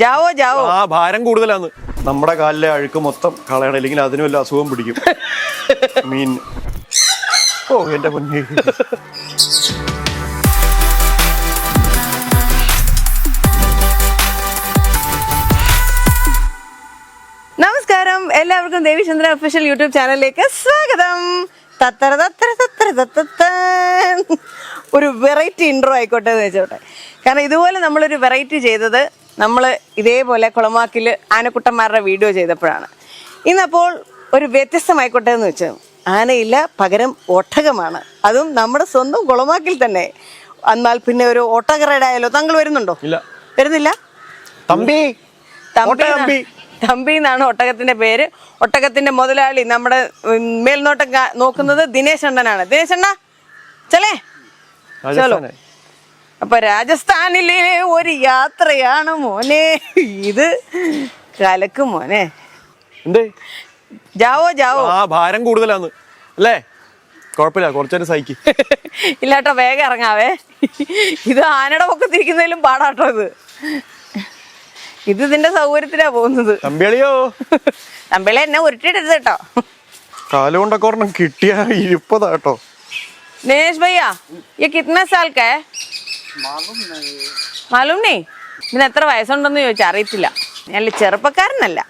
Joao Joao. ആ ഭാരം കൂടുതലാന്ന്. നമ്മുടെ കാലിലെ അഴുക്ക് മൊത്തം കളയണം, അല്ലെങ്കിൽ അതിന് വല്ല അസുഖം പിടിക്കും. മീൻ ഓ എന്റെ പൊന്നേ. നമസ്കാരം, എല്ലാവർക്കും ദേവിചന്ദ്രൻ ഒഫീഷ്യൽ യൂട്യൂബ് ചാനലിലേക്ക് സ്വാഗതം. ഒരു വെറൈറ്റി ഇൻട്രോ ആയിക്കോട്ടെ എന്ന് വെച്ചോട്ടെ. കാരണം ഇതുപോലെ നമ്മളൊരു വെറൈറ്റി ചെയ്തത് നമ്മൾ ഇതേപോലെ കുളമാക്കിൽ ആനക്കുട്ടന്മാരുടെ വീഡിയോ ചെയ്തപ്പോഴാണ്. ഇന്നപ്പോൾ ഒരു വ്യത്യസ്തമായിക്കോട്ടെ എന്ന് വെച്ചാൽ ആനയില്ല, പകരം ഒട്ടകമാണ്. അതും നമ്മുടെ സ്വന്തം കുളമാക്കിൽ തന്നെ. എന്നാൽ പിന്നെ ഒരു ഒട്ടക റൈഡായാലോ? താങ്കൾ വരുന്നുണ്ടോ? വരുന്നില്ല? തമ്പി തമ്പി എന്നാണ് ഒട്ടകത്തിന്റെ പേര്. ഒട്ടകത്തിന്റെ മുതലാളി നമ്മുടെ മേൽനോട്ടം നോക്കുന്നത് ദിനേശ് അണ്ണനാണ്. ദിനേശ് അണ്ണ ചലേ ചലോ. അപ്പൊ രാജസ്ഥാനിലെ ഒരു യാത്രയാണ് മോനെ. ഇത് കലക്കും മോനെ. Joao Joao. ആ ഭാരം കൂടുതലാന്ന് അല്ലേ? കുഴപ്പമില്ല, കുറച്ചേരം സഹിക്കും. ഇല്ലാട്ടോ, വേഗം ഇറങ്ങാവേ. ഇത് ആനയുടെ പൊക്കത്തിരിക്കുന്നതിലും പാടാട്ടോ. ഇത് ഇതിന്റെ സൗകര്യത്തിലാ പോകുന്നത്. തമ്പിളിയോ, തമ്പിളി എന്നെ ഉരുട്ടിയിടരുത് കേട്ടോ. കാലുകൊണ്ടൊക്കെ ഒരെണ്ണം കിട്ടിയ 20 കേട്ടോ. दिनेश भैया ये कितना साल का है? मालूम नहीं. ഇതിന് എത്ര വയസ്സുണ്ടെന്ന് ചോദിച്ചാൽ അറിയത്തില്ല. ഞാൻ ചെറുപ്പക്കാരനല്ല.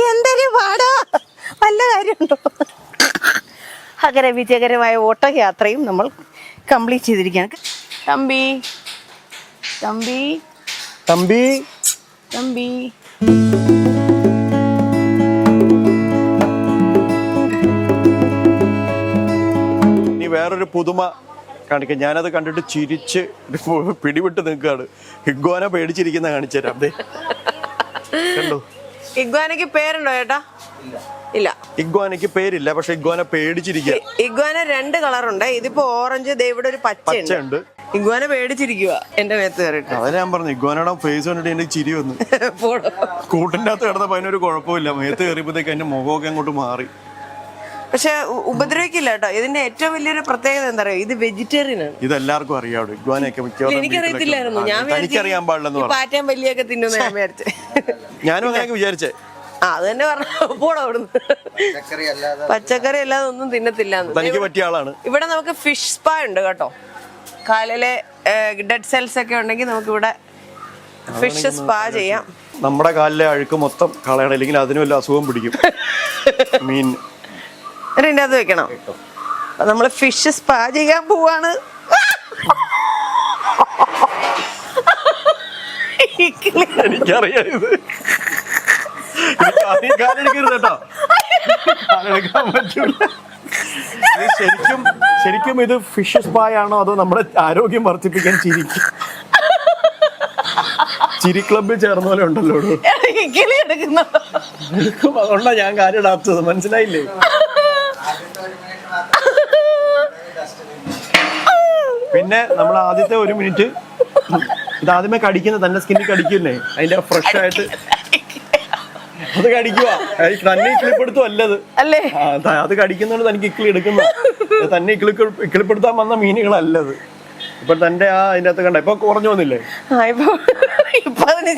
എന്തൊരു പാടാ, വല്ല കാര്യമുണ്ടോ? അങ്ങനെ വിജയകരമായ ഓട്ടയാത്രയും നമ്മൾ കംപ്ലീറ്റ് ചെയ്തിരിക്കുകയാണ്. തമ്പി തമ്പി തമ്പി തമ്പി നീ വേറൊരു പുതുമ കാണിക്കാം. ഞാനത് കണ്ടിട്ട് ചിരിച്ച് പിടിവിട്ട് നിൽക്കുകയാണ്. ഇഗ്വാന പേടിച്ചിരിക്കുന്ന കാണിച്ചു തരാം. കണ്ടോ? ഇഗ്വാനയ്ക്ക് പേരുണ്ടോ ചേട്ടാ? ഇല്ല, ഇഗ്വാനയ്ക്ക് പേരില്ല, പക്ഷെ ഇഗ്വാന പേടിച്ചിരിക്കുക. ഇഗ്വാന 2 കളറുണ്ട്. ഇതിപ്പോ ഓറഞ്ച്, ഇവിടെ ഒരു പച്ചയുണ്ട്. ഇഗ്വാന പേടിച്ചിരിക്കുക എന്റെ മേത്ത് കയറിയിട്ട്. അതെ ഞാൻ പറഞ്ഞു, ഇഗ്വാനയുടെ ഫേസ് കണ്ടിട്ട് എന്റെ ചിരി വന്നു. കൂട്ടിന്റെ അകത്ത് കിടന്നപ്പോ അതിനൊരു കുഴപ്പമില്ല. മേത്ത് കയറിയപ്പോഴത്തേക്ക് എന്റെ മുഖമൊക്കെ അങ്ങോട്ട് മാറി. പക്ഷെ ഉപദ്രവിക്കില്ല കേട്ടോ. ഇതിന്റെ ഏറ്റവും വലിയൊരു പ്രത്യേകത എന്താ പറയാ, ഇത് വെജിറ്റേറിയൻ ആണ്. ഇതെല്ലാവർക്കും അറിയാം. ഇഗ്വാനയൊക്കെ എനിക്കറിയത്തില്ലായിരുന്നു. എനിക്കറിയാൻ പാടില്ലെന്ന് പറഞ്ഞു. പാറ്റയും വലിയൊക്കെ തിന്നുന്ന ഞാൻ വിചാരിച്ചേ. ഞാനും അങ്ങനെയൊക്കെ വിചാരിച്ചേ. അത് തന്നെ പറഞ്ഞു. പോടാ അവിടുന്ന്. പച്ചക്കറി അല്ലാതെ ഒന്നും തിന്നത്തില്ല. തനിക്ക് പറ്റിയ ആളാണ്. ഇവിടെ നമുക്ക് ഫിഷ് സ്പാ ഉണ്ട് കേട്ടോ. കാലിലെ ഡെഡ് സെൽസ് ഒക്കെ ഉണ്ടെങ്കിൽ നമുക്ക് ഇവിടെ ഫിഷ് സ്പാ ചെയ്യാം. നമ്മുടെ കാലിലെ അഴുക്ക് മൊത്തം കളയണം, അല്ലെങ്കിൽ അതിന് വല്ല അസുഖം പിടിക്കും. മീൻ ഇതിന്റെ അത് വെക്കണം. നമ്മള് ഫിഷ് സ്പാ ചെയ്യാൻ പോവാണ്. എനിക്കറിയാം ഇത്. ശരിക്കും ഇത് ഫിഷ് സ്പാ ആണോ അതോ നമ്മുടെ ആരോഗ്യം വർദ്ധിപ്പിക്കാൻ ചിരി ക്ലബിൽ ചേർന്ന പോലെ ഉണ്ടല്ലോ. അതുകൊണ്ടാ ഞാൻ കാര്യം ഇടാത്തത്, മനസ്സിലായില്ലേ? പിന്നെ നമ്മൾ ആദ്യത്തെ 1 മിനിറ്റ് ഇത് ആദ്യമേ കടിക്കുന്നത് തന്നെ സ്കിന്നിൽ കടിക്കുന്നേ. അതിന്റെ ഫ്രഷ് ആയിട്ട് അത് കടിക്കുക. തന്നെ ഇക്കിളിപ്പെടുത്തും അല്ലത് അല്ലേ? അത് കടിക്കുന്നോണ്ട് തനിക്ക് ഇക്കിളി എടുക്കുന്ന തന്നെ ഇക്കിളിപ്പെടുത്താൻ വന്ന മീനുകളല്ലത്. ഇപ്പൊ തന്റെ അതിന്റെ അകത്ത് കണ്ട ഇപ്പൊ കുറഞ്ഞു വന്നില്ലേ?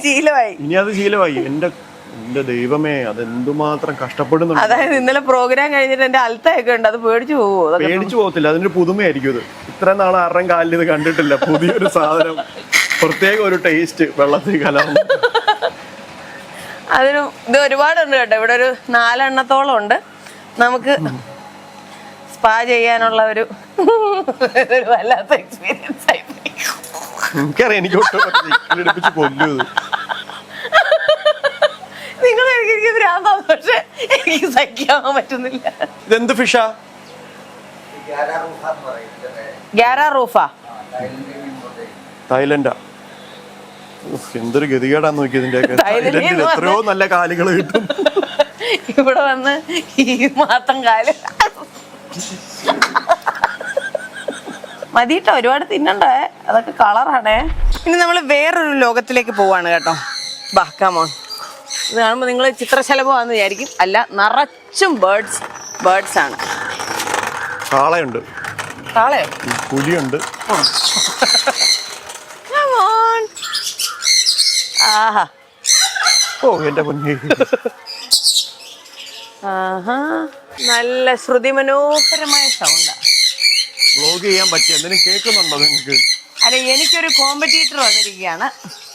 ശീലമായി. ഇനി അത് ശീലമായി. എന്റെ ദൈവമേ, അത് എന്തുമാത്രം കഷ്ടപ്പെടുന്നുണ്ട്. അതായത് ഇന്നലെ പ്രോഗ്രാം കഴിഞ്ഞിട്ട് എന്റെ അൽത്തൊക്കെ ഉണ്ട്. അത് പേടിച്ചു പോവോ? പേടിച്ചു പോകത്തില്ല. അതിനൊരു പുതുമയായിരിക്കും ഇത്. ഇത്ര നാൾ ആരുടെയും കാലിൽ ഇത് കണ്ടിട്ടില്ല. പുതിയൊരു സാധനം, പ്രത്യേക ഒരു ടേസ്റ്റ് വെള്ളത്തിൽ കലർന്നു. അതിന് ഇത് ഒരുപാടുണ്ട് കേട്ടോ. ഇവിടെ ഒരു 4 എണ്ണത്തോളം ഉണ്ട്. നമുക്ക് സ്പാ ചെയ്യാനുള്ള ഒരു വല്ലാത്ത എക്സ്പീരിയൻസ് ആയി. എനിക്കറിയാം, എനിക്ക് ഒട്ടും കൊല്ലു. നിങ്ങൾ എനിക്ക് ഭ്രാന്താണ്, പക്ഷെ എനിക്ക് സഹിക്കാൻ പറ്റുന്നില്ല. ഇതെന്ത് ഫിഷാ? ഗ്യാരാ റൂഫാ, തായ്ലൻഡാ. എന്തൊരു ഗതികേടാന്ന് നോക്കി. ഇതിന്റെ എത്രയോ നല്ല കാലുകൾ കിട്ടും. ഇവിടെ വന്ന് ഈ മാത്രം കാല് മതിട്ടോ, ഒരുപാട് തിന്നണ്ടേ. അതൊക്കെ കളറാണേ. ഇനി നമ്മൾ വേറൊരു ലോകത്തിലേക്ക് പോവാണ് കേട്ടോ. ബാ കമോൺ. ഇത് കാണുമ്പോൾ നിങ്ങൾ ചിത്രശലഭമാണെന്ന് വിചാരിക്കും. അല്ല, നിറച്ചും ബേർഡ്സ് ആണ്. കാളയുണ്ട്, കാളയോ, പുലിയുണ്ട്. ആഹാ, ഓ എന്റെ പൊന്നേ, ആഹാ, നല്ല ശ്രുതി മനോഹരമായ സൗണ്ടാ. വ്ലോഗ് ചെയ്യാൻ പറ്റിയ എന്തെങ്കിലും കേൾക്കുന്നുണ്ടോ നിങ്ങൾക്ക്? അല്ല, എനിക്കൊരു കോമ്പറ്റീറ്റർ വന്നിരിക്കുകയാണ്.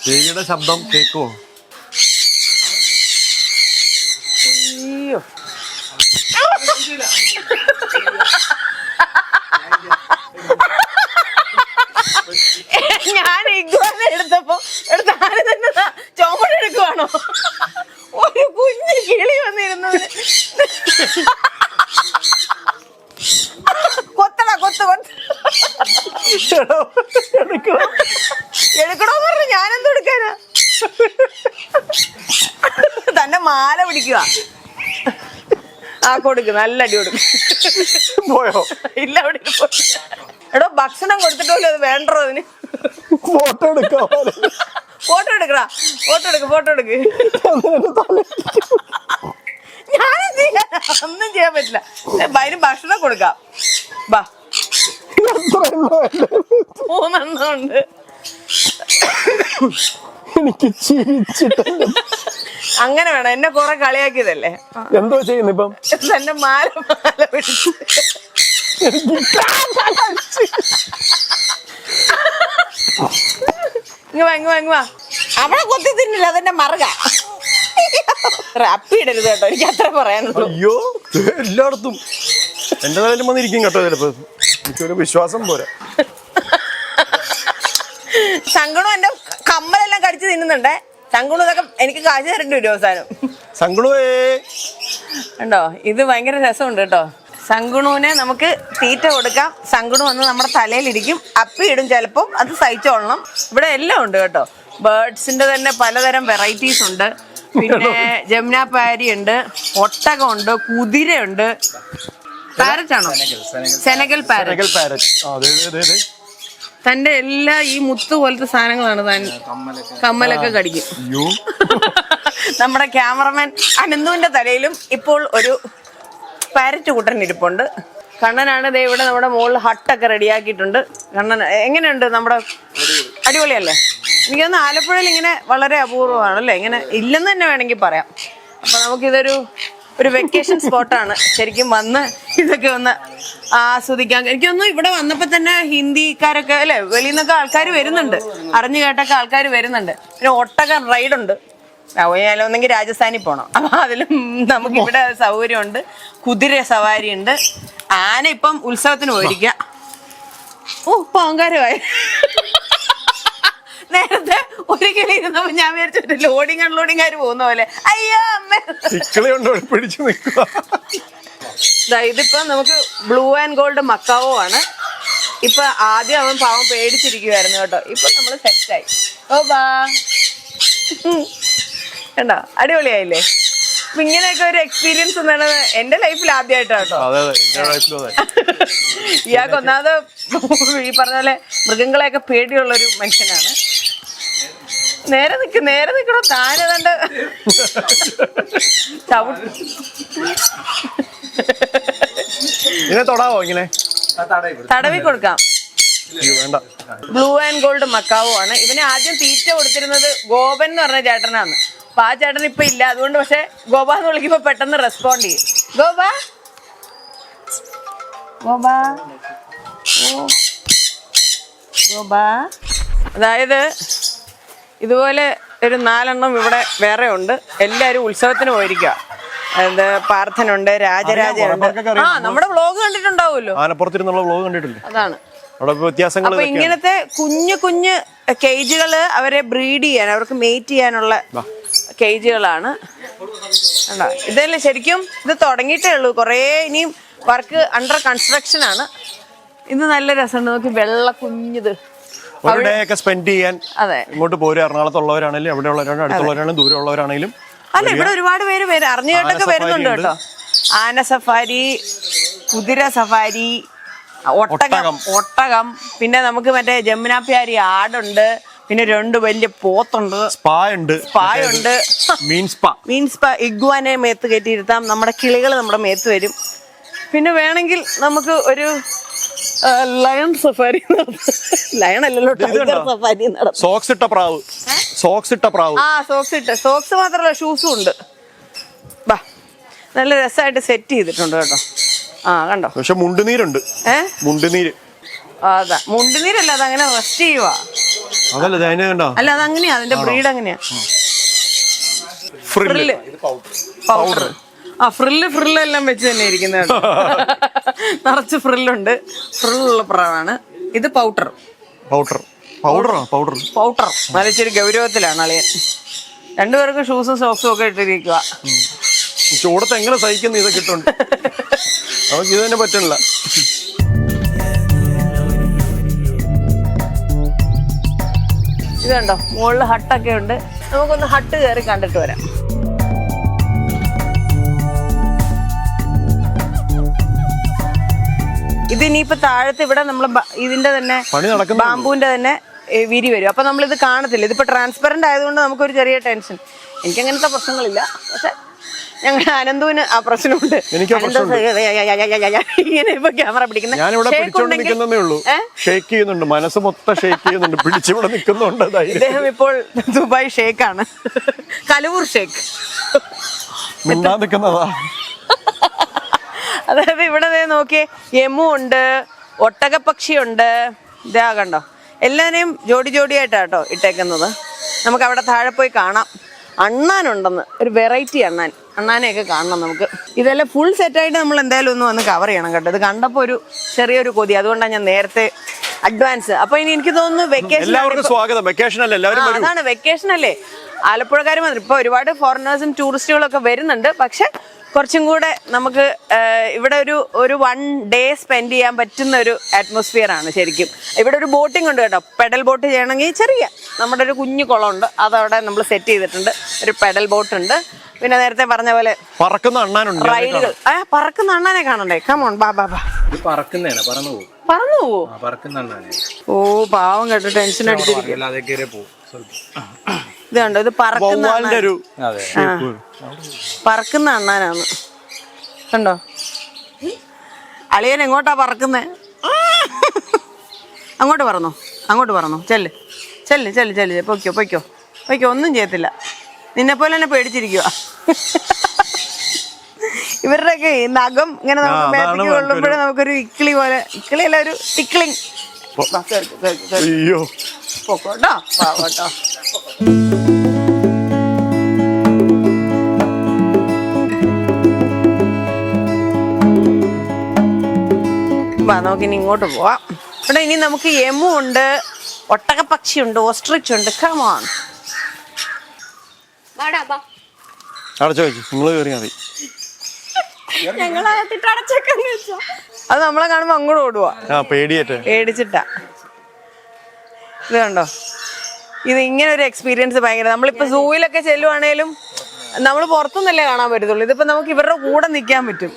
ചേച്ചിയുടെ ശബ്ദം കേൾക്കുമോ? അയ്യോ, ഞാൻ ഇഗ്വാന എടുത്തപ്പോ ആര് തന്നെ ചുമടെടുക്കുവാണോ? ഒരു കുഞ്ഞു കിളി വന്നിരുന്നത്. എടുക്കണോ പറഞ്ഞു, ഞാനെന്ത് എടുക്കാനാ? തന്നെ മാല പിടിക്കുക. ആ, കൊടുക്ക്, നല്ല അടി കൊടുക്കും. പോയോ? ഇല്ല, അവിടെ എടോ, ഭക്ഷണം കൊടുത്തിട്ടല്ലോ, അത് വേണ്ടോ അതിന്? ഫോട്ടോ എടുക്കാം, ഫോട്ടോ എടുക്കടാ, ഫോട്ടോ എടുക്ക്. ഞാനെന്ത് ചെയ്യാനാ? ഒന്നും ചെയ്യാൻ പറ്റില്ല. അതിന് ഭക്ഷണം കൊടുക്കാം. ബാ, 3 ഉണ്ട്. എനിക്ക് ചിരിച്ചിട്ടല്ലോ. അങ്ങനെ വേണം, എന്നെ കുറെ കളിയാക്കിയതല്ലേ. എന്തോ ചെയ്യുന്നു ഇപ്പം? എന്റെ മാല പിടിച്ച് ഇങ്ങ് വാ. അവളെ കൊത്തി തിന്നില്ല, അതെന്റെ മറുക. അപ്പിടരുത് കേട്ടോ, എനിക്ക് അത്ര പറയാനുള്ളൂ. അയ്യോ, എല്ലായിടത്തും എന്റെ കാര്യം വന്നിരിക്കും കേട്ടോ. ചിലപ്പോ എനിക്കൊരു വിശ്വാസം പോരാ. ശങ്കണു എന്റെ കമ്മലെല്ലാം കടിച്ച് തിന്നുന്നുണ്ടേ. ശങ്കണു ഇതൊക്കെ എനിക്ക് കാശ് തരേണ്ടി വരും അവസാനം. ശങ്കണുവേ ഉണ്ടോ? ഇത് ഭയങ്കര രസമുണ്ട് കേട്ടോ. ശങ്കുണുവിനെ നമുക്ക് തീറ്റ കൊടുക്കാം. ശങ്കുണു വന്ന് നമ്മുടെ തലയിലിരിക്കും, അപ്പി ഇടും. ചിലപ്പം അത് സഹിച്ചോളണം. ഇവിടെ എല്ലാം ഉണ്ട് കേട്ടോ. ബേർഡ്സിന്റെ തന്നെ പലതരം വെറൈറ്റീസ് ഉണ്ട്. പിന്നെ ജമുനാപാരി ഉണ്ട്, ഒട്ടകമുണ്ട്, കുതിരയുണ്ട്. പാരറ്റ് ആണോ? Senegal parrot. തന്റെ എല്ലാ ഈ മുത്ത് പോലത്തെ സാധനങ്ങളാണ് താൻ. കമ്മലൊക്കെ കടിക്കും. നമ്മുടെ ക്യാമറമാൻ അനന്തുവിന്റെ തലയിലും ഇപ്പോൾ ഒരു പാരറ്റ് കൂട്ടൻ ഇരിപ്പുണ്ട്. കണ്ണനാണ് ദേ ഇവിടെ നമ്മുടെ മുകളിൽ ഹട്ടൊക്കെ റെഡിയാക്കിയിട്ടുണ്ട്. കണ്ണൻ എങ്ങനെയുണ്ട്? നമ്മുടെ അടിപൊളിയല്ലേ? എനിക്കൊന്ന് ആലപ്പുഴയിൽ ഇങ്ങനെ വളരെ അപൂർവമാണല്ലേ, ഇങ്ങനെ ഇല്ലെന്ന് തന്നെ വേണമെങ്കിൽ പറയാം. അപ്പൊ നമുക്കിതൊരു വെക്കേഷൻ സ്പോട്ടാണ്. ശരിക്കും വന്ന് ഇതൊക്കെ ഒന്ന് ആസ്വദിക്കാൻ. എനിക്കൊന്നും ഇവിടെ വന്നപ്പോ തന്നെ ഹിന്ദിക്കാരൊക്കെ അല്ലെ, വെളിയിൽ നിന്നൊക്കെ ആൾക്കാർ വരുന്നുണ്ട്, അറിഞ്ഞു കേട്ടൊക്കെ ആൾക്കാർ വരുന്നുണ്ട്. പിന്നെ ഒട്ടകം റൈഡുണ്ട്. ഒന്നെങ്കിൽ രാജസ്ഥാനിൽ പോണം, അപ്പൊ അതിലും നമുക്കിവിടെ സൗകര്യമുണ്ട്. കുതിര സവാരി ഉണ്ട്. ആന ഇപ്പം ഉത്സവത്തിന് പോയിരിക്ക. ഓ, പാങ്കാരമായി. നേരത്തെ ഒരു കിളി ഇരുന്നപ്പോ ഞാൻ വിചാരിച്ചു ലോഡിങ് അൺലോഡിങ് പോകുന്ന പോലെ. അയ്യോ അമ്മ, പിടിച്ചു നിൽക്കുക. ഇതിപ്പോ നമുക്ക് ബ്ലൂ ആൻഡ് ഗോൾഡ് മക്കാവോ ആണ്. ഇപ്പൊ ആദ്യം അവൻ പാവം പേടിച്ചിരിക്കുവായിരുന്നു കേട്ടോ. ഇപ്പൊ നമ്മള് സെറ്റായി. ഓ ബാ, കണ്ടോ, അടിപൊളിയായില്ലേ? അപ്പൊ ഇങ്ങനെയൊക്കെ ഒരു എക്സ്പീരിയൻസ് എന്താണ് എന്റെ ലൈഫിൽ ആദ്യമായിട്ടാട്ടോ. ഇയാൾക്ക് ഒന്നാമത് ഈ പറഞ്ഞ പോലെ മൃഗങ്ങളെയൊക്കെ പേടിയുള്ളൊരു മനുഷ്യനാണ്. നേരെ നിക്കണോ താനെ കണ്ട് തൊടാവോ? ഇങ്ങനെ തടവി കൊടുക്കാം. ബ്ലൂ ആൻഡ് ഗോൾഡ് മക്കാവോ ആണ്. ഇവന് ആദ്യം തീറ്റ കൊടുത്തിരുന്നത് ഗോപൻ എന്ന് പറഞ്ഞ ചേട്ടനാണ്. അപ്പൊ ആ ചേട്ടൻ ഇപ്പൊ ഇല്ല. അതുകൊണ്ട് പക്ഷെ ഗോപ എന്ന് വിളിക്കുമ്പോ പെട്ടെന്ന് റെസ്പോണ്ട് ചെയ്യും. ഗോപ, അതായത് ഇതുപോലെ ഒരു 4 എണ്ണം ഇവിടെ വേറെ ഉണ്ട്. എല്ലാരും ഉത്സവത്തിന് പോയിരിക്കുക. അത് പാർത്ഥനുണ്ട്, രാജരാജനുണ്ട്. ആ, നമ്മുടെ വ്ലോഗ് കണ്ടിട്ടുണ്ടാവുമല്ലോ, ആനപ്പുറത്തിരുന്നുള്ള വ്ലോഗ് കണ്ടിട്ടില്ലേ? അതാണ്. വ്യത്യാസങ്ങൾ. അപ്പൊ ഇങ്ങനത്തെ കുഞ്ഞു കേജുകള് അവരെ ബ്രീഡ് ചെയ്യാൻ, അവർക്ക് മേറ്റ് ചെയ്യാനുള്ള കേജുകളാണ്. ഇതല്ലേ ശരിക്കും ഇത് തുടങ്ങിയിട്ടേ ഉള്ളൂ. കുറേ ഇനിയും വർക്ക് അണ്ടർ കൺസ്ട്രക്ഷൻ ആണ്. ഇത് നല്ല രസമുണ്ട്. നോക്കി, വെള്ള കുഞ്ഞത് ഒരു ഡേ ഒക്കെ സ്പെൻഡ് ചെയ്യാൻ ഇങ്ങോട്ട് പോരും. എറണാകുളത്തുള്ളവരാണെങ്കിലും എവിടെയുള്ളവരാണെങ്കിലും അടുത്തുള്ളവരാണെങ്കിലും ദൂരമുള്ളവരാണെങ്കിലും. അല്ല, ഇവിടെ ഒരുപാട് പേര് അറിഞ്ഞു കേട്ടൊക്കെ വരുന്നുണ്ട് കേട്ടോ. ആന സഫാരി, കുതിര സഫാരി, ഒട്ടകം, പിന്നെ നമുക്ക് മറ്റേ ജമുനാപ്യാരി ആടുണ്ട്, പിന്നെ 2 വലിയ പോത്തുണ്ട്, സ്പാ ഉണ്ട്, മീൻ സ്പാ, ഇഗ്വാനെ മേത്ത് കയറ്റിയിരുത്താം. നമ്മുടെ കിളികൾ നമ്മുടെ മേത്ത് വരും. പിന്നെ വേണമെങ്കിൽ നമുക്ക് ഒരു ലയൺ സഫാരി ലയൺ അല്ലല്ലോ, ടൈഗർ സഫാരി നടത്താം. സോക്സ് ഇട്ട പ്രാവ്. സോക്സ് മാത്രമല്ല, ഷൂസും ഉണ്ട്. ബാ, നല്ല രസമായിട്ട് സെറ്റ് ചെയ്തിട്ടുണ്ട് കേട്ടോ. കണ്ടോ, പക്ഷെ മുണ്ടുനീരുണ്ട്. മുണ്ടുനീര് അതാ, മുണ്ടുനീരല്ല, അതങ്ങനെ റെസ്റ്റ് ചെയ്യുവാ. അല്ല, അതങ്ങനെയാ, അതിന്റെ ബ്രീഡ് അങ്ങനെയാ. Frill powder. ഫ്രില്ലെല്ലാം വെച്ച് തന്നെ ഇരിക്കുന്നത്. നിറച്ച് ഫ്രില്ലുണ്ട്. ഫ്രില്ലുള്ള പ്രാവാണ് ഇത്. പൗഡർ നല്ലൊരു ഗൗരവത്തിലാണ് അളിയൻ. 2 പേർക്കും ഷൂസും സോക്സും ഒക്കെ ഇട്ടിരിക്കുക. ചൂടത്ത് എങ്ങനെ സഹിക്കുന്നു ഇതൊക്കെ ഇട്ടുണ്ട്? നമുക്ക് ഇത് തന്നെ പറ്റണില്ല. ഇത് കണ്ടോ, മുകളിൽ ഹട്ടൊക്കെ ഉണ്ട്. നമുക്കൊന്ന് ഹട്ട് കയറി കണ്ടിട്ട് വരാം. ഇതിനിയിപ്പോ താഴത്ത് ഇവിടെ നമ്മൾ ഇതിന്റെ തന്നെ ബാമ്പുവിന്റെ തന്നെ വിരി വരും. അപ്പൊ നമ്മളിത് കാണത്തില്ല. ഇതിപ്പോ ട്രാൻസ്പെറന്റ് ആയതുകൊണ്ട് നമുക്കൊരു ചെറിയ ടെൻഷൻ. എനിക്ക് അങ്ങനത്തെ പ്രശ്നങ്ങളില്ല, പക്ഷെ ഞങ്ങളുടെ അനന്തുവിന് ആ പ്രശ്നമുണ്ട്. ഇങ്ങനെ ഇപ്പൊ ക്യാമറ പിടിക്കുന്നത് മനസ്സ് മൊത്തം ഷേക്ക് ചെയ്യുന്നുണ്ട്, പിടിച്ചിവിടെ നിൽക്കുന്നുണ്ട്. അദ്ദേഹം ഇപ്പോൾ ദുബായ് ഷേക്കാണ്, കലവൂർ ഷേക്ക്. അതായത് ഇവിടെ നോക്കിയേ, യമു ഉണ്ട്, ഒട്ടകപ്പക്ഷിയുണ്ട്. ഇതാ കണ്ടോ, എല്ലാവരെയും ജോഡിയായിട്ടാട്ടോ ഇട്ടേക്കുന്നത്. നമുക്ക് അവിടെ താഴെ പോയി കാണാം. അണ്ണാനുണ്ടെന്ന്, ഒരു വെറൈറ്റി അണ്ണാനെയൊക്കെ കാണണം നമുക്ക്. ഇതെല്ലാം ഫുൾ സെറ്റായിട്ട് നമ്മൾ എന്തായാലും ഒന്ന് വന്ന് കവർ ചെയ്യണം കേട്ടോ. ഇത് കണ്ടപ്പോൾ ഒരു ചെറിയൊരു കൊതി, അതുകൊണ്ടാണ് ഞാൻ നേരത്തെ അഡ്വാൻസ്. അപ്പൊ ഇനി എനിക്ക് തോന്നുന്നു അതാണ്, വെക്കേഷൻ അല്ലേ, ആലപ്പുഴക്കാരും വന്നു. ഇപ്പൊ ഒരുപാട് ഫോറിനേഴ്സും ടൂറിസ്റ്റുകളൊക്കെ വരുന്നുണ്ട്. പക്ഷെ കുറച്ചും കൂടെ നമുക്ക് ഇവിടെ ഒരു 1 ഡേ സ്പെൻഡ് ചെയ്യാൻ പറ്റുന്ന ഒരു അറ്റ്മോസ്ഫിയർ ആണ് ശരിക്കും. ഇവിടെ ഒരു ബോട്ടിംഗ് ഉണ്ട് കേട്ടോ. പെഡൽ ബോട്ട് ചെയ്യണമെങ്കിൽ ചെറിയ നമ്മുടെ ഒരു കുഞ്ഞു കുളമുണ്ട്, അതവിടെ നമ്മൾ സെറ്റ് ചെയ്തിട്ടുണ്ട്. ഒരു പെഡൽ ബോട്ട് ഉണ്ട്. പിന്നെ നേരത്തെ പറഞ്ഞ പോലെ പറക്കുന്ന അണ്ണാനുണ്ട്, റൈഡുകൾ. പറക്കുന്ന അണ്ണാനെ കാണണ്ടേ? കമോൺ, ബാ. പറന്നു പോവോ? ഓ പാവം കേട്ടോ, ടെൻഷൻ അടിച്ചിരിക്കും. ഇത് കണ്ടോ, ഇത് പറക്കുന്ന അണ്ണാനാണ്. കണ്ടോ, അളിയൻ എങ്ങോട്ടാ പറക്കുന്നേ? അങ്ങോട്ട് പറന്നോ. ചെല്ല്. പൊയ്ക്കോ. ഒന്നും ചെയ്യത്തില്ല. നിന്നെ പോലെ തന്നെ പേടിച്ചിരിക്കുക. ഇവരുടെയൊക്കെ നഖം ഇങ്ങനെ നമുക്ക് മേത്തേക്ക് കൊള്ളുമ്പോഴേ നമുക്കൊരു ഇക്കിളിയല്ല, ഒരു ടിക്ലിങ്. പോക്കോട്ടോ, പാവട്ടോ. നമുക്കിനി ഇങ്ങോട്ട് പോവാം. ഇവിടെ ഇനി നമുക്ക് യമു ഉണ്ട്, ഒട്ടകപ്പക്ഷിയുണ്ട്, ഓസ്ട്രിച്ച് ഉണ്ട്. കമോൺ, അത് നമ്മളെ കാണുമ്പോ അങ്ങോട്ട് ഓടുവാ, പേടിച്ചിട്ടാ. ഇത് കണ്ടോ, ഇത് ഇങ്ങനെ ഒരു എക്സ്പീരിയൻസ് ഭയങ്കര. നമ്മളിപ്പോ സൂയിലൊക്കെ ചെല്ലുവാണേലും നമ്മൾ പുറത്തുനിന്നല്ലേ കാണാൻ പറ്റത്തുള്ളൂ. ഇതിപ്പോ നമുക്ക് ഇവരുടെ കൂടെ നിൽക്കാൻ പറ്റും,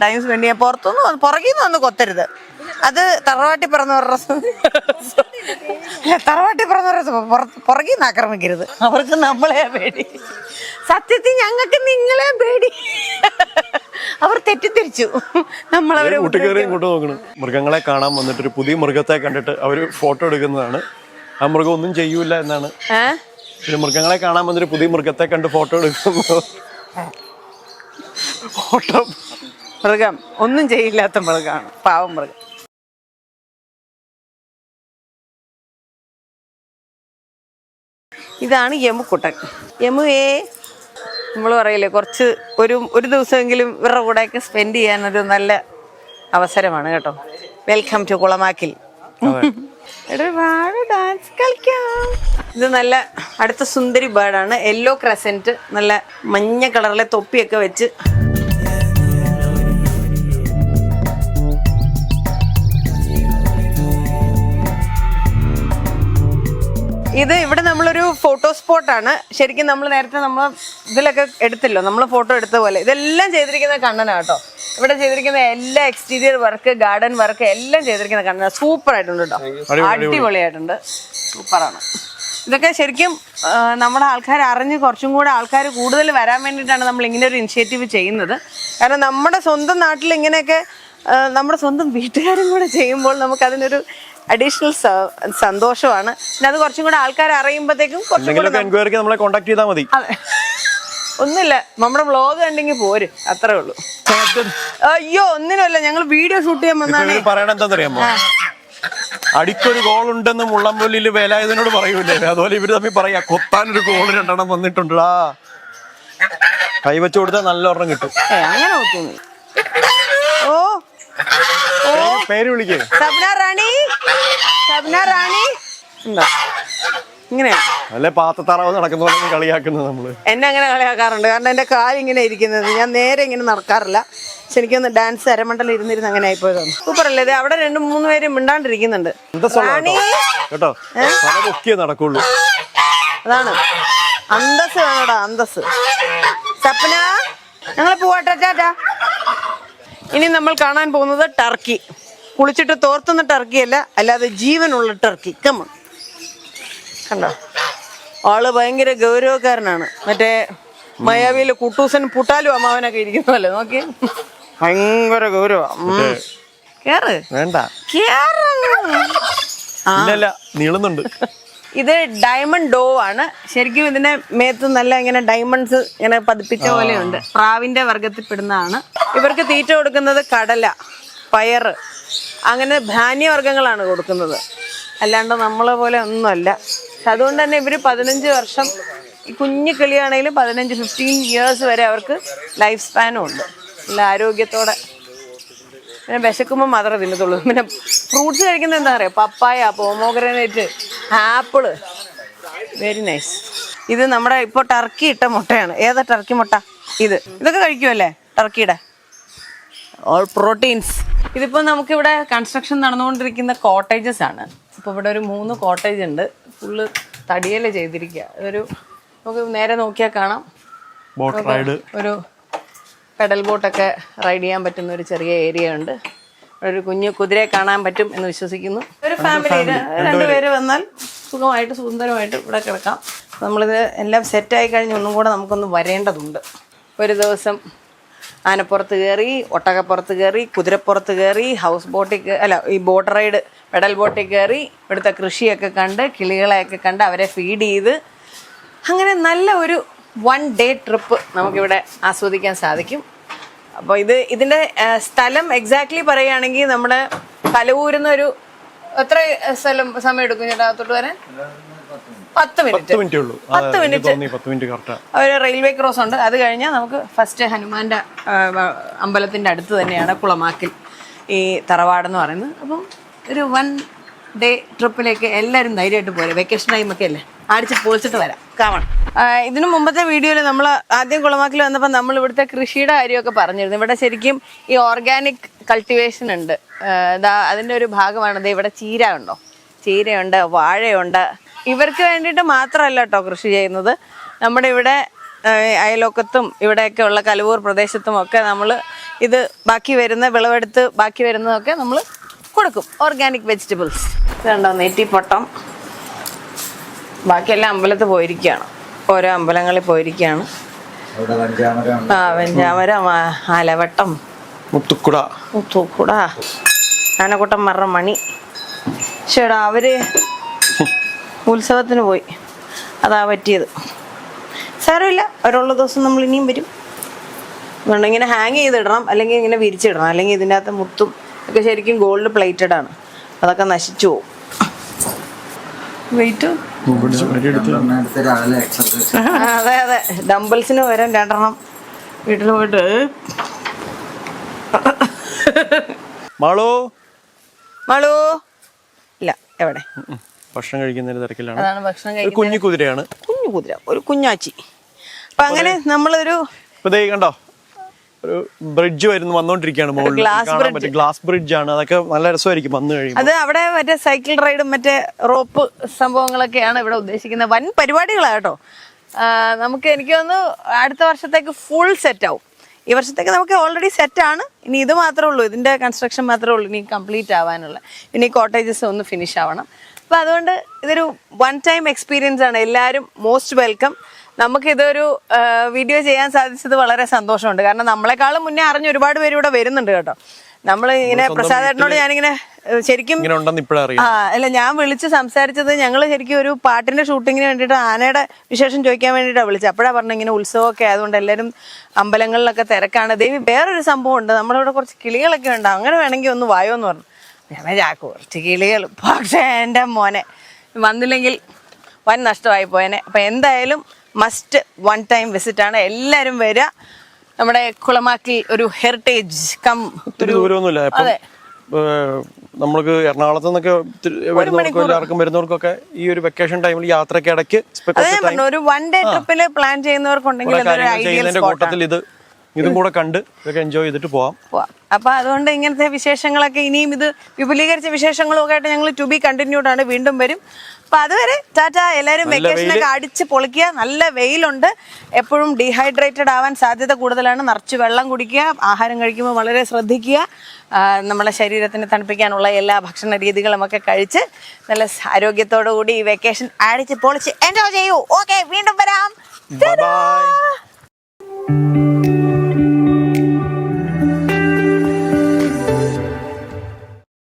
ടൈം സ്പെൻഡ് ചെയ്യാൻ. പുറകിന്ന് വന്ന് കൊത്തരുത്. അത് തറവാട്ടി പറഞ്ഞവരുടെ പുറകിന്ന് ആക്രമിക്കരുത്. അവർക്ക് നമ്മളെ പേടി. സത്യത്തിൽ ഞങ്ങൾക്ക് നിങ്ങളെ പേടി. അവർ തെറ്റിദ്ധരിച്ചു നമ്മളവരെ. മൃഗങ്ങളെ കാണാൻ വന്നിട്ട് ഒരു പുതിയ മൃഗത്തെ കണ്ടിട്ട് അവര് ഫോട്ടോ എടുക്കുന്നതാണ്. ആ മൃഗം ഒന്നും ചെയ്യൂല എന്നാണ്. മൃഗങ്ങളെ കാണാൻ വന്നിട്ട് പുതിയ മൃഗത്തെ കണ്ട് ഫോട്ടോ എടുക്കുന്നു. മൃഗം ഒന്നും ചെയ്യില്ലാത്ത മൃഗമാണ്, പാവം മൃഗം. ഇതാണ് യമുക്കുട്ടൻ. യമുവേ, നമ്മൾ പറയില്ലേ, കുറച്ച് ഒരു ദിവസമെങ്കിലും ഇവരുടെ കൂടെയൊക്കെ സ്പെൻഡ് ചെയ്യാനൊരു നല്ല അവസരമാണ് കേട്ടോ. Welcome to Kulamakkil. ഡാൻസ് കളിക്കാം. ഇത് നല്ല അടുത്ത സുന്ദരി ബേർഡാണ്, യെല്ലോ ക്രസന്റ്. നല്ല മഞ്ഞ കളറിലെ തൊപ്പിയൊക്കെ വെച്ച്. ഇത് ഇവിടെ നമ്മളൊരു ഫോട്ടോ സ്പോട്ടാണ്. ശരിക്കും നമ്മൾ നേരത്തെ നമ്മൾ ഇതിലൊക്കെ എടുത്തല്ലോ, നമ്മൾ ഫോട്ടോ എടുത്ത പോലെ. ഇതെല്ലാം ചെയ്തിരിക്കുന്നത് കണ്ണനാണ് കേട്ടോ. ഇവിടെ ചെയ്തിരിക്കുന്ന എല്ലാ എക്സ്റ്റീരിയർ വർക്ക്, ഗാർഡൻ വർക്ക് എല്ലാം ചെയ്തിരിക്കുന്ന കണ്ണനാണ്. സൂപ്പർ ആയിട്ടുണ്ട് കേട്ടോ, അടിപൊളിയായിട്ടുണ്ട്, സൂപ്പറാണ്. ഇതൊക്കെ ശരിക്കും നമ്മുടെ ആൾക്കാർ അറിഞ്ഞ് കുറച്ചും കൂടെ ആൾക്കാർ കൂടുതൽ വരാൻ വേണ്ടിയിട്ടാണ് നമ്മൾ ഇങ്ങനെ ഒരു ഇനിഷ്യേറ്റീവ് ചെയ്യുന്നത്. കാരണം നമ്മുടെ സ്വന്തം നാട്ടിൽ ഇങ്ങനെയൊക്കെ നമ്മുടെ സ്വന്തം വീട്ടുകാരും കൂടെ ചെയ്യുമ്പോൾ നമുക്കതിനൊരു അഡീഷണൽ സന്തോഷമാണ്. പിന്നെ അത് കുറച്ചും കൂടെ ആൾക്കാർ അറിയുമ്പോഴത്തേക്കും നമ്മളെ കോൺടാക്ട് ചെയ്താൽ മതി. അതെ, ഒന്നുമില്ല, നമ്മുടെ വ്ളോഗ് കണ്ടെങ്കിൽ പോര്, അത്രേ ഉള്ളൂ. അയ്യോ ഒന്നിനുമല്ല, ഞങ്ങൾ വീഡിയോ ഷൂട്ട് ചെയ്യാൻ വന്നാണ്. പറയണ എന്താണെന്നറിയാമോ, അടിക്കൊരു ഗോൾ ഉണ്ടെന്ന് മുള്ളംപൊല്ലിൽ വേലായുധനോട് പറയൂലേ, അതുപോലെ ഇവര് തമ്മിൽ പറയാ കൊത്താനൊരു ഗോൾ 2 എണ്ണം വന്നിട്ടുണ്ടാ, കൈവച്ചു കൊടുത്താൽ നല്ല ഒരെണ്ണം കിട്ടും. അങ്ങനെ ഒത്തുന്നു. ഓ ഓ, പേര് വിളിക്കേ, സബ്ന റാണി, സബ്ന റാണി ഉണ്ടോ? ഇങ്ങനെയാണ് അല്ലെ പാത്തത്താറാവ് നടക്കുന്ന പോലെ കളിയാക്കുന്നത് നമ്മള്. എന്നെ അങ്ങനെ കളിയാക്കാറുണ്ട്, കാരണം എന്റെ കാലിങ്ങനെ ഇരിക്കുന്നത്, ഞാൻ നേരെ ഇങ്ങനെ നടക്കാറില്ല. പക്ഷെ എനിക്കൊന്ന് ഡാൻസ് അരമണ്ടലം ഇരുന്നിരുന്ന് അങ്ങനെ ആയിപ്പോയതാണ്. സൂപ്പർ അല്ലേ ഇത്? അവിടെ 2-3 പേര് മിണ്ടാണ്ടിരിക്കുന്നുണ്ട് കേട്ടോ, നടക്കുള്ളൂ. അതാണ് അന്തസ് വേണോടാ, അന്തസ്. സപ്ന, ഞങ്ങൾ പോവാട്ടെ, ടാറ്റാ. ഇനി നമ്മൾ കാണാൻ പോകുന്നത് ടർക്കി. കുളിച്ചിട്ട് തോർത്തുന്ന ടർക്കി അല്ല, അല്ലാതെ ജീവനുള്ള ടർക്കി. കമ്മ കണ്ടോ, ആള് ഭയങ്കര ഗൗരവക്കാരനാണ്. മറ്റേ മയാവിയിലെ കുട്ടൂസൻ പുട്ടാലും അമ്മാവനൊക്കെ ഇരിക്കുന്നല്ലേ, നോക്കി ഭയങ്കര ഗൗരവ. കേറ്, വേണ്ട, നീളുന്നുണ്ട്. ഇത് ഡയമണ്ട് ഡോ ആണ്. ശരിക്കും ഇതിന്റെ മേത്ത് നല്ല ഇങ്ങനെ ഡയമണ്ട്സ് ഇങ്ങനെ പതിപ്പിച്ച പോലെയുണ്ട്. പ്രാവിന്റെ വർഗത്തിൽപ്പെടുന്നതാണ്. ഇവർക്ക് തീറ്റ കൊടുക്കുന്നത് കടല, പയറ്, അങ്ങനെ ധാന്യവർഗ്ഗങ്ങളാണ് കൊടുക്കുന്നത്, അല്ലാണ്ട് നമ്മളെ പോലെ ഒന്നുമല്ല. അതുകൊണ്ട് തന്നെ ഇവർ 15 വർഷം, ഈ കുഞ്ഞു കിളിയാണെങ്കിലും 15-15 ഇയേഴ്സ് വരെ അവർക്ക് ലൈഫ് സ്പാനും ഉണ്ട്. നല്ല ആരോഗ്യത്തോടെ. പിന്നെ വിശക്കുമ്പോൾ മാത്രമേ തിന്നത്തുള്ളൂ. പിന്നെ ഫ്രൂട്ട്സ് കഴിക്കുന്നത് എന്താ പറയുക, പപ്പായ, പോമോഗ്രനേറ്റ്, ആപ്പിള്, വെരി നൈസ്. ഇത് നമ്മുടെ ഇപ്പോൾ ടർക്കി ഇട്ട മുട്ടയാണ്. ഏതാ ടർക്കി മുട്ട? ഇതൊക്കെ കഴിക്കുമല്ലേ ടർക്കിയുടെ? All proteins. ഇതിപ്പോൾ നമുക്കിവിടെ കൺസ്ട്രക്ഷൻ നടന്നുകൊണ്ടിരിക്കുന്ന കോട്ടേജസ് ആണ്. ഇപ്പോൾ ഇവിടെ ഒരു 3 കോട്ടേജ് ഉണ്ട്. ഫുള്ള് തടിയല്ലേ ചെയ്തിരിക്കുക. ഇതൊരു നമുക്ക് നേരെ നോക്കിയാൽ കാണാം, ഒരു പെഡൽ ബോട്ടൊക്കെ റൈഡ് ചെയ്യാൻ പറ്റുന്ന ഒരു ചെറിയ ഏരിയ ഉണ്ട്. ഒരു കുഞ്ഞു കുതിരയെ കാണാൻ പറ്റും എന്ന് വിശ്വസിക്കുന്നു. ഒരു ഫാമിലിയിൽ 2 പേര് വന്നാൽ സുഖമായിട്ട് സുന്ദരമായിട്ട് ഇവിടെ കിടക്കാം. നമ്മളിത് എല്ലാം സെറ്റായി കഴിഞ്ഞ് ഒന്നും കൂടെ നമുക്കൊന്ന് വരേണ്ടതുണ്ട്. ഒരു ദിവസം ആനപ്പുറത്ത് കയറി, ഒട്ടകപ്പുറത്ത് കയറി, കുതിരപ്പുറത്ത് കയറി, ഹൗസ് ബോട്ടിൽ ഈ ബോട്ട് റൈഡ്, പെഡൽ ബോട്ടിൽ കയറി, ഇവിടുത്തെ കൃഷിയൊക്കെ കണ്ട്, കിളികളെയൊക്കെ കണ്ട്, അവരെ ഫീഡ് ചെയ്ത്, അങ്ങനെ നല്ല ഒരു 1 ഡേ ട്രിപ്പ് നമുക്കിവിടെ ആസ്വദിക്കാൻ സാധിക്കും. അപ്പോൾ ഇതിൻ്റെ സ്ഥലം എക്സാക്ട്ലി പറയുകയാണെങ്കിൽ നമ്മുടെ കലവൂരിൽ നിന്ന് ഒരു എത്ര സമയം എടുക്കും ചേട്ടാ തൊട്ട് വരാൻ? 10 മിനിറ്റ്. ഒരു റെയിൽവേ ക്രോസ് ഉണ്ട്. അത് കഴിഞ്ഞാൽ നമുക്ക് ഫസ്റ്റ് ഹനുമാന്റെ അമ്പലത്തിന്റെ അടുത്ത് തന്നെയാണ് കുളമാക്കിൽ ഈ തറവാടെന്ന് പറയുന്നത്. അപ്പം ഒരു 1 ഡേ ട്രിപ്പിലേക്ക് എല്ലാവരും ധൈര്യമായിട്ട് പോരെ. വെക്കേഷൻ ടൈമൊക്കെ അല്ലേ, അടിച്ച് പൊളിച്ചിട്ട് വരാം. കാവണം. ഇതിനു മുമ്പത്തെ വീഡിയോയിൽ നമ്മൾ ആദ്യം കുളമാക്കിൽ വന്നപ്പോൾ നമ്മൾ ഇവിടുത്തെ കൃഷിയുടെ കാര്യമൊക്കെ പറഞ്ഞിരുന്നു. ഇവിടെ ശരിക്കും ഈ ഓർഗാനിക് കൾട്ടിവേഷൻ ഉണ്ട്. അതിൻ്റെ ഒരു ഭാഗമാണത്. ഇവിടെ ചീരയുണ്ട്, വാഴയുണ്ട്. ഇവർക്ക് വേണ്ടിയിട്ട് മാത്രമല്ല കേട്ടോ കൃഷി ചെയ്യുന്നത്. നമ്മുടെ ഇവിടെ അയലോക്കത്തും ഇവിടെയൊക്കെ ഉള്ള കലവൂർ പ്രദേശത്തും ഒക്കെ നമ്മൾ ഇത് ബാക്കി വരുന്ന വിളവെടുത്ത് ബാക്കി വരുന്നതൊക്കെ നമ്മൾ കൊടുക്കും. Organic vegetables. ഇതുണ്ടോ നെറ്റിപ്പട്ടം. ബാക്കിയെല്ലാം അമ്പലത്തിൽ പോയിരിക്കുകയാണ്, ഓരോ അമ്പലങ്ങളിൽ പോയിരിക്കുകയാണ്. വെഞ്ചാമരം, ആലവട്ടം, മുത്തുക്കുട, ആനക്കുട്ടം മറ മണി. ചേടാ അവര് ഉത്സവത്തിന് പോയി, അതാ പറ്റിയത്. സാരമില്ല, അവരുള്ള ദിവസം നമ്മൾ ഇനിയും വരും. അതുകൊണ്ട് ഇങ്ങനെ ഹാങ് ചെയ്തിടണം, അല്ലെങ്കിൽ ഇങ്ങനെ വിരിച്ചിടണം, അല്ലെങ്കിൽ ഇതിൻ്റെ അകത്ത് മുത്തും ഒക്കെ ശരിക്കും ഗോൾഡ് പ്ലേറ്റഡ് ആണ്, അതൊക്കെ നശിച്ചു പോകും. വെയിറ്റ് അതെ ഡംബിൾസിന് വരാൻ 2 എണ്ണം വീട്ടിൽ പോയിട്ട്. മാളു ഇല്ല, എവിടെ ഭക്ഷണം കഴിക്കുന്നതിന് തിരക്കിലാണ്. അതാണ് ഭക്ഷണം കഴിക്കുന്നത്. കുഞ്ഞു കുതിര, ഒരു കുഞ്ഞാച്ചി. അപ്പൊ അങ്ങനെ നമ്മളൊരു കണ്ടോ ഒരു ബ്രിഡ്ജ് വന്നോണ്ടിരിക്കുകയാണ് മുകളിൽ കാണാൻ പറ്റും. ഗ്ലാസ് ബ്രിഡ്ജ് ആണ്. അതൊക്കെ നല്ല രസമായിരിക്കും വന്നു കഴിയുമ്പോൾ. അത് അവിടെ മറ്റേ സൈക്കിൾ റൈഡും മറ്റേ റോപ്പ് സംഭവങ്ങളൊക്കെയാണ് ഇവിടെ ഉദ്ദേശിക്കുന്നത്. വൻ പരിപാടികളാണ് കേട്ടോ. എനിക്ക് തോന്നുന്നു അടുത്ത വർഷത്തേക്ക് ഫുൾ സെറ്റ് ആവും. ഈ വർഷത്തേക്ക് നമുക്ക് ഓൾറെഡി സെറ്റാണ്. ഇനി ഇത് മാത്രമേ ഉള്ളൂ, ഇതിന്റെ കൺസ്ട്രക്ഷൻ മാത്രമേ ഉള്ളൂ ഇനി കംപ്ലീറ്റ് ആവാനുള്ള. ഇനി കോട്ടേജസ് ഒന്ന് ഫിനിഷ് ആവണം. അപ്പം അതുകൊണ്ട് ഇതൊരു വൺ ടൈം എക്സ്പീരിയൻസ് ആണ്. എല്ലാവരും മോസ്റ്റ് വെൽക്കം. നമുക്കിതൊരു വീഡിയോ ചെയ്യാൻ സാധിച്ചത് വളരെ സന്തോഷമുണ്ട്. കാരണം നമ്മളെക്കാളും മുന്നേ അറിഞ്ഞ ഒരുപാട് പേര് ഇവിടെ വരുന്നുണ്ട് കേട്ടോ. നമ്മൾ ഇങ്ങനെ പ്രസാദേട്ടനോട് ഞാനിങ്ങനെ ശരിക്കും അല്ല ഞാൻ വിളിച്ച് സംസാരിച്ചത്, ഞങ്ങൾ ശരിക്കും ഒരു പാട്ടിന്റെ ഷൂട്ടിങ്ങിന് വേണ്ടിയിട്ട് ആനയുടെ വിശേഷം ചോദിക്കാൻ വേണ്ടിയിട്ടാണ് വിളിച്ചത്. അപ്പോഴാണ് പറഞ്ഞു ഇങ്ങനെ ഉത്സവമൊക്കെ ആയതുകൊണ്ട് എല്ലാവരും അമ്പലങ്ങളിലൊക്കെ തിരക്കാണ്. ദേവി വേറൊരു സംഭവം ഉണ്ട്, നമ്മളിവിടെ കുറച്ച് കിളികളൊക്കെ ഉണ്ട്, അങ്ങനെ വേണമെങ്കിൽ ഒന്ന് വായോ എന്ന് പറഞ്ഞു. ഞാൻ ചാക്കു കുറച്ച് കിളികൾ, പക്ഷേ എൻ്റെ മോനെ വന്നില്ലെങ്കിൽ വൻ നഷ്ടമായി പോയനെ. അപ്പം എന്തായാലും മസ്റ്റ് വൺ ടൈം വിസിറ്റ് ആണ്. എല്ലാവരും വരിക. നമ്മുടെ കുളമാക്കി ഒരു ഹെറിറ്റേജ് കം. ഒത്തിരി ദൂരമൊന്നുമില്ല. അതെ, നമ്മൾക്ക് എറണാകുളത്ത് നിന്നൊക്കെ വരുന്നവർക്കൊക്കെ ഈ ഒരു വെക്കേഷൻ ടൈമിൽ യാത്രയ്ക്ക് ഇടയ്ക്ക് ഒരു വൺ ഡേ ട്രിപ്പിൽ പ്ലാൻ ചെയ്യുന്നവർക്കുണ്ടെങ്കിൽ കൂട്ടത്തിൽ ഇതും കൂടെ കണ്ട് ഇതൊക്കെ എൻജോയ് ചെയ്തിട്ട് പോവാം. അപ്പൊ അതുകൊണ്ട് ഇങ്ങനത്തെ വിശേഷങ്ങളൊക്കെ ഇനിയും ഇത് വിപുലീകരിച്ച വിശേഷങ്ങളും ഒക്കെ ആയിട്ട് ഞങ്ങൾ ടു ബി കണ്ടിന്യൂഡ് ആണ്. വീണ്ടും വരും. അപ്പൊ അതുവരെ ടാറ്റ. എല്ലാവരും വെക്കേഷനൊക്കെ അടിച്ച് പൊളിക്കുക. നല്ല വെയിലുണ്ട്. എപ്പോഴും ഡീഹൈഡ്രേറ്റഡ് ആവാൻ സാധ്യത കൂടുതലാണ്. നിറച്ച് വെള്ളം കുടിക്കുക. ആഹാരം കഴിക്കുമ്പോൾ വളരെ ശ്രദ്ധിക്കുക. നമ്മളെ ശരീരത്തിന് തണുപ്പിക്കാനുള്ള എല്ലാ ഭക്ഷണ രീതികളും ഒക്കെ കഴിച്ച് നല്ല ആരോഗ്യത്തോടു കൂടി ഈ വെക്കേഷൻ അടിച്ച് പൊളിച്ച് എൻജോയ് ചെയ്യൂ. ഓക്കെ, വീണ്ടും വരാം. ബൈ.